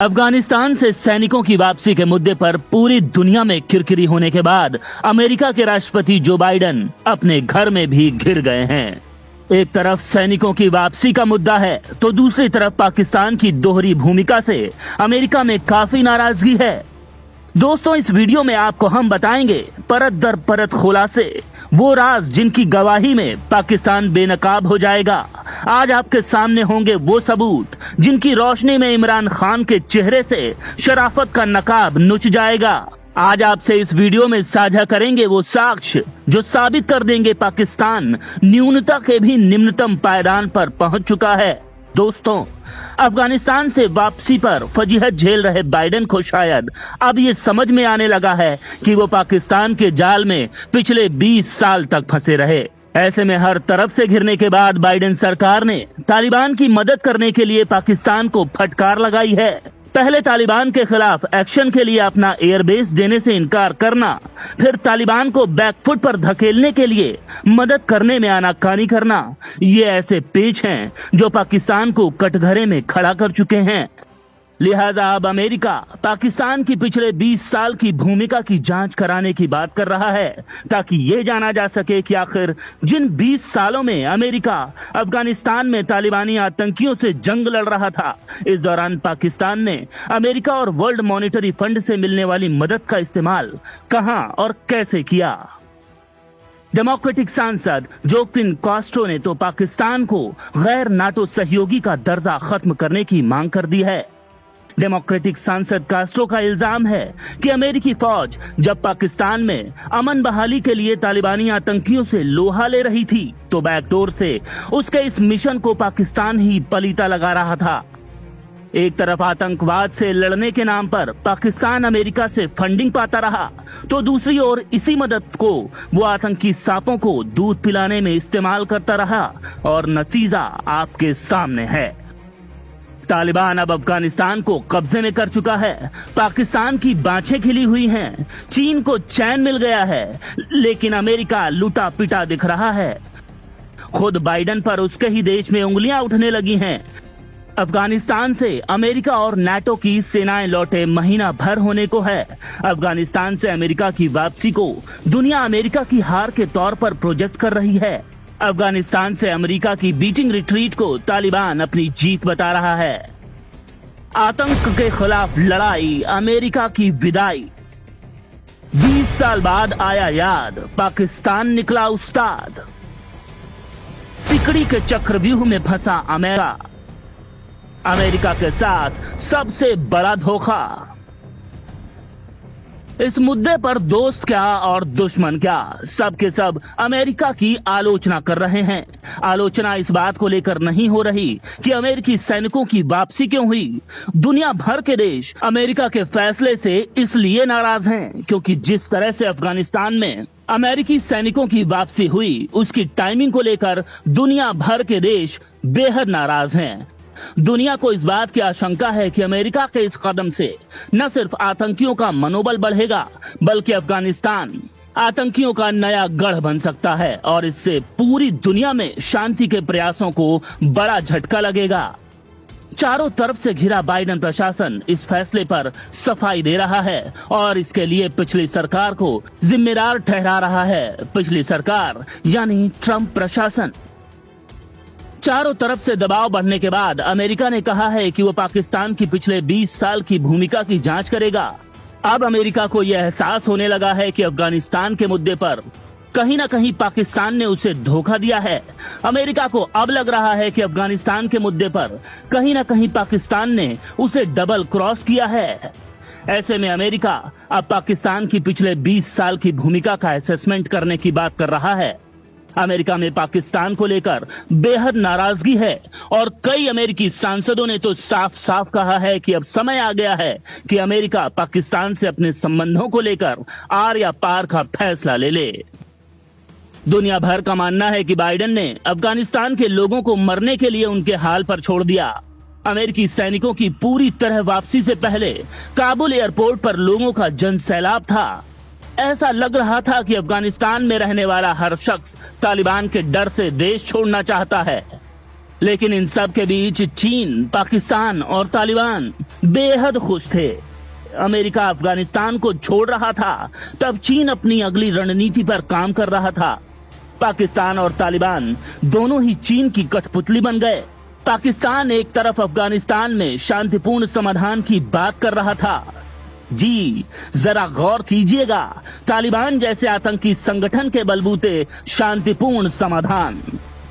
अफगानिस्तान से सैनिकों की वापसी के मुद्दे पर पूरी दुनिया में किरकिरी होने के बाद अमेरिका के राष्ट्रपति जो बाइडेन अपने घर में भी घिर गए हैं। एक तरफ सैनिकों की वापसी का मुद्दा है तो दूसरी तरफ पाकिस्तान की दोहरी भूमिका से अमेरिका में काफी नाराजगी है। दोस्तों, इस वीडियो में आपको हम बताएंगे परत दर परत खुलासे, वो राज जिनकी गवाही में पाकिस्तान बेनकाब हो जाएगा। आज आपके सामने होंगे वो सबूत जिनकी रोशनी में इमरान खान के चेहरे से शराफत का नकाब नुच जाएगा। आज आपसे इस वीडियो में साझा करेंगे वो साक्ष्य जो साबित कर देंगे पाकिस्तान न्यूनता के भी निम्नतम पायदान पर पहुंच चुका है। दोस्तों, अफगानिस्तान से वापसी पर फजीहत झेल रहे बाइडेन को शायद अब ये समझ में आने लगा है कि वो पाकिस्तान के जाल में पिछले 20 साल तक फंसे रहे। ऐसे में हर तरफ से घिरने के बाद बाइडेन सरकार ने तालिबान की मदद करने के लिए पाकिस्तान को फटकार लगाई है। पहले तालिबान के खिलाफ एक्शन के लिए अपना एयरबेस देने से इनकार करना, फिर तालिबान को बैकफुट पर धकेलने के लिए मदद करने में आनाकानी करना, ये ऐसे पेच हैं जो पाकिस्तान को कटघरे में खड़ा कर चुके हैं। लिहाजा अब अमेरिका पाकिस्तान की पिछले 20 साल की भूमिका की जांच कराने की बात कर रहा है ताकि ये जाना जा सके कि आखिर जिन 20 सालों में अमेरिका अफगानिस्तान में तालिबानी आतंकियों से जंग लड़ रहा था, इस दौरान पाकिस्तान ने अमेरिका और वर्ल्ड मॉनिटरी फंड से मिलने वाली मदद का इस्तेमाल कहां और कैसे किया। डेमोक्रेटिक सांसद जोक्विन कास्ट्रो ने तो पाकिस्तान को गैर नाटो सहयोगी का दर्जा खत्म करने की मांग कर दी है। डेमोक्रेटिक सांसद कास्ट्रो का इल्जाम है कि अमेरिकी फौज जब पाकिस्तान में अमन बहाली के लिए तालिबानी आतंकियों से लोहा ले रही थी तो बैकडोर से उसके इस मिशन को पाकिस्तान ही पलीता लगा रहा था। एक तरफ आतंकवाद से लड़ने के नाम पर पाकिस्तान अमेरिका से फंडिंग पाता रहा तो दूसरी ओर इसी मदद को वो आतंकी सांपों को दूध पिलाने में इस्तेमाल करता रहा और नतीजा आपके सामने है। तालिबान अब अफगानिस्तान को कब्जे में कर चुका है। पाकिस्तान की बाछें खिली हुई हैं। चीन को चैन मिल गया है, लेकिन अमेरिका लूटा पिटा दिख रहा है। खुद बाइडेन पर उसके ही देश में उंगलियां उठने लगी हैं। अफगानिस्तान से अमेरिका और नाटो की सेनाएं लौटे महीना भर होने को है। अफगानिस्तान से अमेरिका की वापसी को दुनिया अमेरिका की हार के तौर पर प्रोजेक्ट कर रही है। अफगानिस्तान से अमेरिका की बीटिंग रिट्रीट को तालिबान अपनी जीत बता रहा है। आतंक के खिलाफ लड़ाई, अमेरिका की विदाई। 20 साल बाद आया याद, पाकिस्तान निकला उस्ताद। तिकड़ी के चक्रव्यूह में फंसा अमेरिका के साथ सबसे बड़ा धोखा। इस मुद्दे पर दोस्त क्या और दुश्मन क्या, सब के सब अमेरिका की आलोचना कर रहे हैं। आलोचना इस बात को लेकर नहीं हो रही कि अमेरिकी सैनिकों की वापसी क्यों हुई। दुनिया भर के देश अमेरिका के फैसले से इसलिए नाराज हैं क्योंकि जिस तरह से अफगानिस्तान में अमेरिकी सैनिकों की वापसी हुई उसकी टाइमिंग को लेकर दुनिया भर के देश बेहद नाराज हैं। दुनिया को इस बात की आशंका है कि अमेरिका के इस कदम से न सिर्फ आतंकियों का मनोबल बढ़ेगा बल्कि अफगानिस्तान आतंकियों का नया गढ़ बन सकता है और इससे पूरी दुनिया में शांति के प्रयासों को बड़ा झटका लगेगा। चारों तरफ से घिरा बाइडेन प्रशासन इस फैसले पर सफाई दे रहा है और इसके लिए पिछली सरकार को जिम्मेदार ठहरा रहा है। पिछली सरकार यानी ट्रंप प्रशासन। चारों तरफ से दबाव बढ़ने के बाद अमेरिका ने कहा है कि वो पाकिस्तान की पिछले 20 साल की भूमिका की जांच करेगा। अब अमेरिका को यह एहसास होने लगा है कि अफगानिस्तान के मुद्दे पर कहीं न कहीं पाकिस्तान ने उसे धोखा दिया है। अमेरिका को अब लग रहा है कि अफगानिस्तान के मुद्दे पर कहीं न कहीं पाकिस्तान ने उसे डबल क्रॉस किया है। ऐसे में अमेरिका अब पाकिस्तान की पिछले 20 साल की भूमिका का असेसमेंट करने की बात कर रहा है। अमेरिका में पाकिस्तान को लेकर बेहद नाराजगी है और कई अमेरिकी सांसदों ने तो साफ साफ कहा है कि अब समय आ गया है कि अमेरिका पाकिस्तान से अपने संबंधों को लेकर आर या पार का फैसला ले ले। दुनिया भर का मानना है कि बाइडेन ने अफगानिस्तान के लोगों को मरने के लिए उनके हाल पर छोड़ दिया। अमेरिकी सैनिकों की पूरी तरह वापसी से पहले काबुल एयरपोर्ट पर लोगों का जन सैलाब था। ऐसा लग रहा था कि अफगानिस्तान में रहने वाला हर शख्स तालिबान के डर से देश छोड़ना चाहता है। लेकिन इन सब के बीच चीन, पाकिस्तान और तालिबान बेहद खुश थे। अमेरिका अफगानिस्तान को छोड़ रहा था, तब चीन अपनी अगली रणनीति पर काम कर रहा था। पाकिस्तान और तालिबान दोनों ही चीन की कठपुतली बन गए। पाकिस्तान एक तरफ अफगानिस्तान में शांतिपूर्ण समाधान की बात कर रहा था। जी जरा गौर कीजिएगा, तालिबान जैसे आतंकी संगठन के बलबूते शांतिपूर्ण समाधान।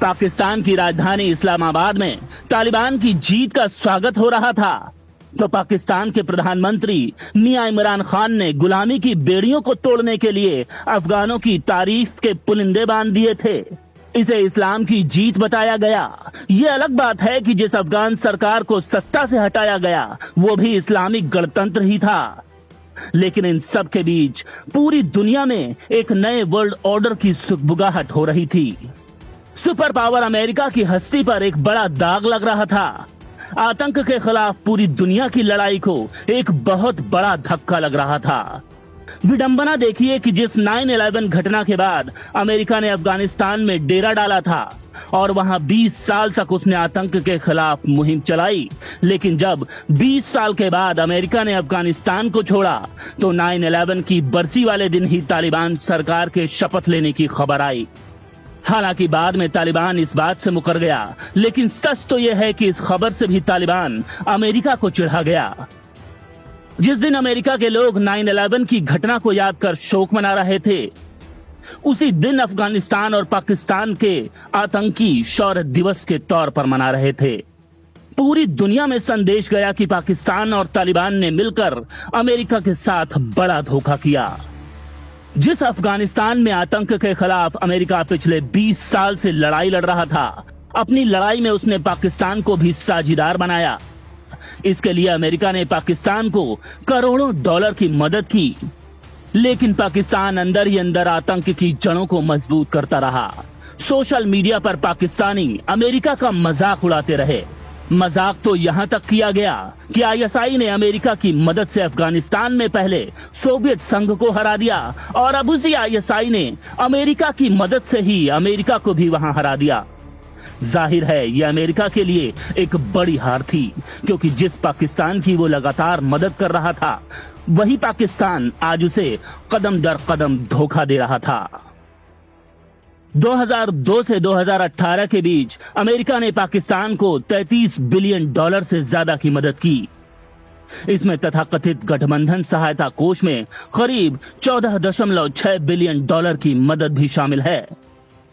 पाकिस्तान की राजधानी इस्लामाबाद में तालिबान की जीत का स्वागत हो रहा था, तो पाकिस्तान के प्रधानमंत्री मियां इमरान खान ने गुलामी की बेड़ियों को तोड़ने के लिए अफगानों की तारीफ के पुलिंदे बांध दिए थे। इसे इस्लाम की जीत बताया गया। ये अलग बात है कि जिस अफगान सरकार को सत्ता से हटाया गया वो भी इस्लामिक गणतंत्र ही था। लेकिन इन सब के बीच पूरी दुनिया में एक नए वर्ल्ड ऑर्डर की सुगबुगाहट हो रही थी। सुपर पावर अमेरिका की हस्ती पर एक बड़ा दाग लग रहा था। आतंक के खिलाफ पूरी दुनिया की लड़ाई को एक बहुत बड़ा धक्का लग रहा था। विडंबना देखिए कि जिस 9/11 घटना के बाद अमेरिका ने अफगानिस्तान में डेरा डाला था और वहां 20 साल तक उसने आतंक के खिलाफ मुहिम चलाई, लेकिन जब 20 साल के बाद अमेरिका ने अफगानिस्तान को छोड़ा तो 9/11 की बरसी वाले दिन ही तालिबान सरकार के शपथ लेने की खबर आई। हालांकि बाद में तालिबान इस बात से मुकर गया, लेकिन सच तो यह है कि इस खबर से भी तालिबान अमेरिका को चिढ़ा गया। जिस दिन अमेरिका के लोग 9/11 की घटना को याद कर शोक मना रहे थे, उसी दिन अफगानिस्तान और पाकिस्तान के आतंकी शौर्य दिवस के तौर पर मना रहे थे। पूरी दुनिया में संदेश गया कि पाकिस्तान और तालिबान ने मिलकर अमेरिका के साथ बड़ा धोखा किया। जिस अफगानिस्तान में आतंक के खिलाफ अमेरिका पिछले 20 साल से लड़ाई लड़ रहा था, अपनी लड़ाई में उसने पाकिस्तान को भी साझीदार बनाया। इसके लिए अमेरिका ने पाकिस्तान को करोड़ों डॉलर की मदद की, लेकिन पाकिस्तान अंदर ही अंदर आतंक की जड़ों को मजबूत करता रहा। सोशल मीडिया पर पाकिस्तानी अमेरिका का मजाक उड़ाते रहे। मजाक तो यहां तक किया गया कि आईएसआई ने अमेरिका की मदद से अफगानिस्तान में पहले सोवियत संघ को हरा दिया और अब उसी आईएसआई ने अमेरिका की मदद से ही अमेरिका को भी वहां हरा दिया। जाहिर है यह अमेरिका के लिए एक बड़ी हार थी, क्योंकि जिस पाकिस्तान की वो लगातार मदद कर रहा था, वही पाकिस्तान आज उसे कदम दर कदम धोखा दे रहा था। 2002 से 2018 के बीच अमेरिका ने पाकिस्तान को 33 बिलियन डॉलर से ज्यादा की मदद की। इसमें तथाकथित गठबंधन सहायता कोष में करीब 14.6 बिलियन डॉलर की मदद भी शामिल है।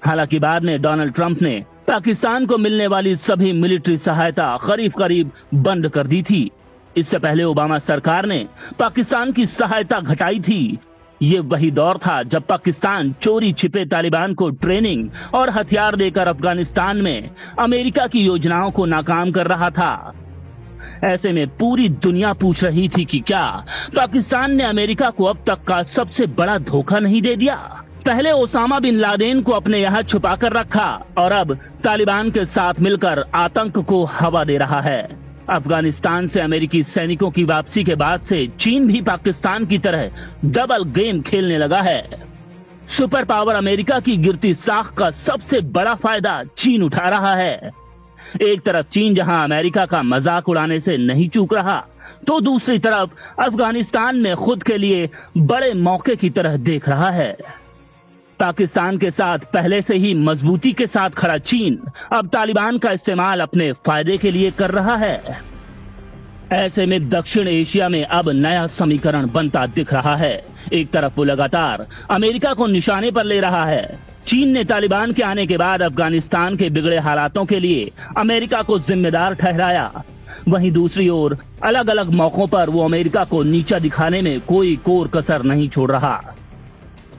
हालांकि बाद में डोनाल्ड ट्रंप ने पाकिस्तान को मिलने वाली सभी मिलिट्री सहायता करीब बंद कर दी थी। इससे पहले ओबामा सरकार ने पाकिस्तान की सहायता घटाई थी। ये वही दौर था जब पाकिस्तान चोरी छिपे तालिबान को ट्रेनिंग और हथियार देकर अफगानिस्तान में अमेरिका की योजनाओं को नाकाम कर रहा था। ऐसे में पूरी दुनिया पूछ रही थी कि क्या पाकिस्तान ने अमेरिका को अब तक का सबसे बड़ा धोखा नहीं दे दिया। पहले ओसामा बिन लादेन को अपने यहाँ छुपा कर रखा और अब तालिबान के साथ मिलकर आतंक को हवा दे रहा है। अफगानिस्तान से अमेरिकी सैनिकों की वापसी के बाद से चीन भी पाकिस्तान की तरह डबल गेम खेलने लगा है। सुपर पावर अमेरिका की गिरती साख का सबसे बड़ा फायदा चीन उठा रहा है। एक तरफ चीन जहां अमेरिका का मजाक उड़ाने से नहीं चूक रहा, तो दूसरी तरफ अफगानिस्तान में खुद के लिए बड़े मौके की तरह देख रहा है। पाकिस्तान के साथ पहले से ही मजबूती के साथ खड़ा चीन अब तालिबान का इस्तेमाल अपने फायदे के लिए कर रहा है। ऐसे में दक्षिण एशिया में अब नया समीकरण बनता दिख रहा है। एक तरफ वो लगातार अमेरिका को निशाने पर ले रहा है। चीन ने तालिबान के आने के बाद अफगानिस्तान के बिगड़े हालातों के लिए अमेरिका को जिम्मेदार ठहराया। वहीं दूसरी ओर अलग अलग मौकों पर वो अमेरिका को नीचा दिखाने में कोई कोर कसर नहीं छोड़ रहा।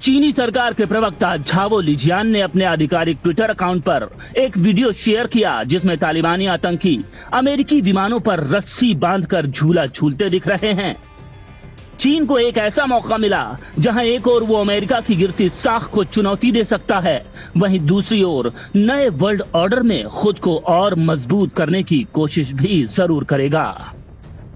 चीनी सरकार के प्रवक्ता झावो लिजियान ने अपने आधिकारिक ट्विटर अकाउंट पर एक वीडियो शेयर किया, जिसमें तालिबानी आतंकी अमेरिकी विमानों पर रस्सी बांधकर झूला झूलते दिख रहे हैं। चीन को एक ऐसा मौका मिला जहां एक ओर वो अमेरिका की गिरती साख को चुनौती दे सकता है, वहीं दूसरी ओर नए वर्ल्ड ऑर्डर में खुद को और मजबूत करने की कोशिश भी जरूर करेगा।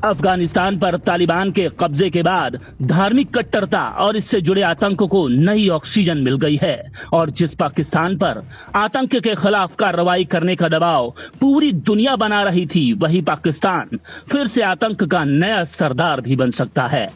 अफगानिस्तान पर तालिबान के कब्जे के बाद धार्मिक कट्टरता और इससे जुड़े आतंक को नई ऑक्सीजन मिल गई है और जिस पाकिस्तान पर आतंक के खिलाफ कार्रवाई करने का दबाव पूरी दुनिया बना रही थी, वही पाकिस्तान फिर से आतंक का नया सरदार भी बन सकता है।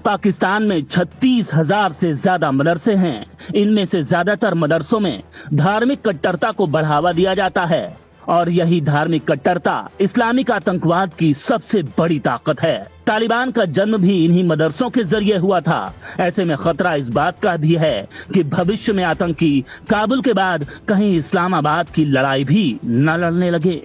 पाकिस्तान में 36,000 से ज्यादा मदरसे हैं। इनमें से ज्यादातर मदरसों में धार्मिक कट्टरता को बढ़ावा दिया जाता है और यही धार्मिक कट्टरता इस्लामिक आतंकवाद की सबसे बड़ी ताकत है। तालिबान का जन्म भी इन्हीं मदरसों के जरिए हुआ था। ऐसे में खतरा इस बात का भी है कि भविष्य में आतंकी काबुल के बाद कहीं इस्लामाबाद की लड़ाई भी न लड़ने लगे।